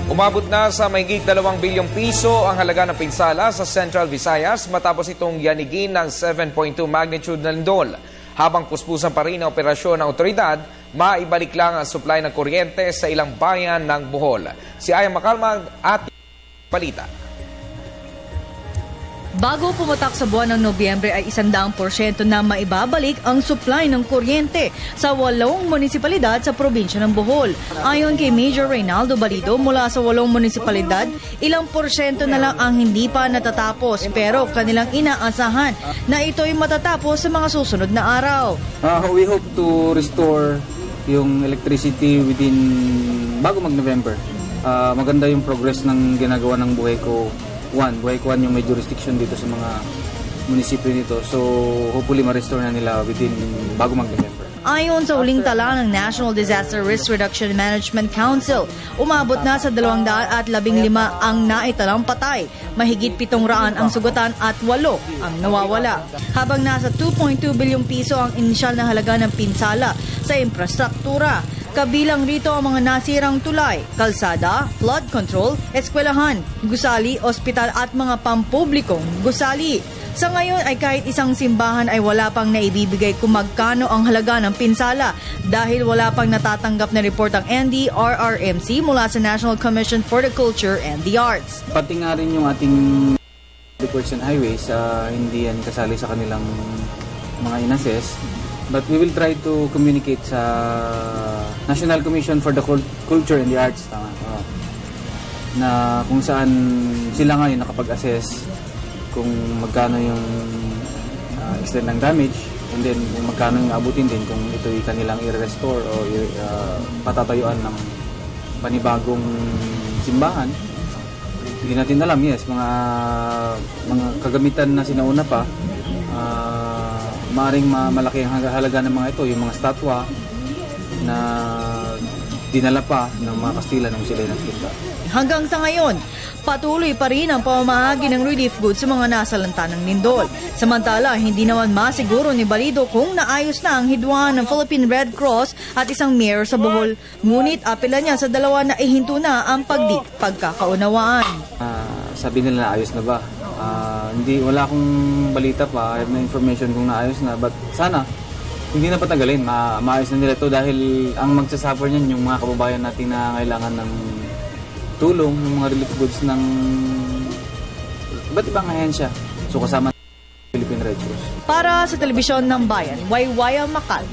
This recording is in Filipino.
Umabot na sa mahigit 2 bilyong piso ang halaga ng pinsala sa Central Visayas matapos itong yanigin ng 7.2 magnitude na lindol. Habang puspusan pa rin ang operasyon ng otoridad, maibalik lang ang supply ng kuryente sa ilang bayan ng Bohol. Si Aya Makalmag at balita. Bago pumatak sa buwan ng Nobyembre ay 100% na maibabalik ang supply ng kuryente sa 8 munisipalidad sa probinsya ng Bohol. Ayon kay Major Reynaldo Balido, mula sa 8 munisipalidad, ilang porsyento na lang ang hindi pa natatapos pero kanilang inaasahan na ito'y matatapos sa mga susunod na araw. We hope to restore yung electricity bago mag-November. Maganda yung progress ng ginagawa ng Buhay Ko 1. Buhay Ko 1 yung may jurisdiction dito sa mga munisipyo nito. So hopefully ma-restore na nila bago mag-November. Ayon sa huling tala ng National Disaster Risk Reduction Management Council, umabot na sa 215 ang naitalang patay, mahigit 700 ang sugatan at 8 ang nawawala. Habang nasa 2.2 bilyong piso ang inisyal na halaga ng pinsala sa infrastruktura. Kabilang rito ang mga nasirang tulay, kalsada, flood control, eskwelahan, gusali, ospital at mga pampublikong gusali. Sa ngayon ay kahit isang simbahan ay wala pang naibibigay kung magkano ang halaga ng pinsala dahil wala pang natatanggap na report ang NDRRMC mula sa National Commission for the Culture and the Arts. Pati nga rin yung ating Works and Highways, hindi yan kasali sa kanilang mga inassess. But we will try to communicate sa National Commission for the Culture and the Arts na kung saan sila ngayon nakapag-assess kung magkano yung extent ng damage and then kung magkano yung abutin din kung ito'y kanilang i-restore o patatayuan ng panibagong simbahan. Hindi natin alam, yes, mga kagamitan na sinauna pa, maaring malaki ang halaga ng mga ito, yung mga statwa na dinala pa ng mga Kastila nung sila nagpunta. Hanggang sa ngayon, patuloy pa rin ang pamamahagi ng relief goods sa mga nasalanta ng lindol. Samantala, hindi naman masiguro ni Balido kung naayos na ang hidwaan ng Philippine Red Cross at isang mayor sa Bohol. Ngunit apela niya sa dalawa na ihinto na ang pagkakaunawaan. Sabi nila naayos na ba? Wala akong balita pa, I have no information kung naayos na, but sana hindi na patagalin, maayos na nila ito dahil ang magsasuffer niyan yung mga kababayan natin na kailangan ng tulong, ng mga relief goods ng iba't ibang ahensya. So kasama ng Philippine Red Cross. Para sa Telebisyon ng Bayan, Waywaya Makal.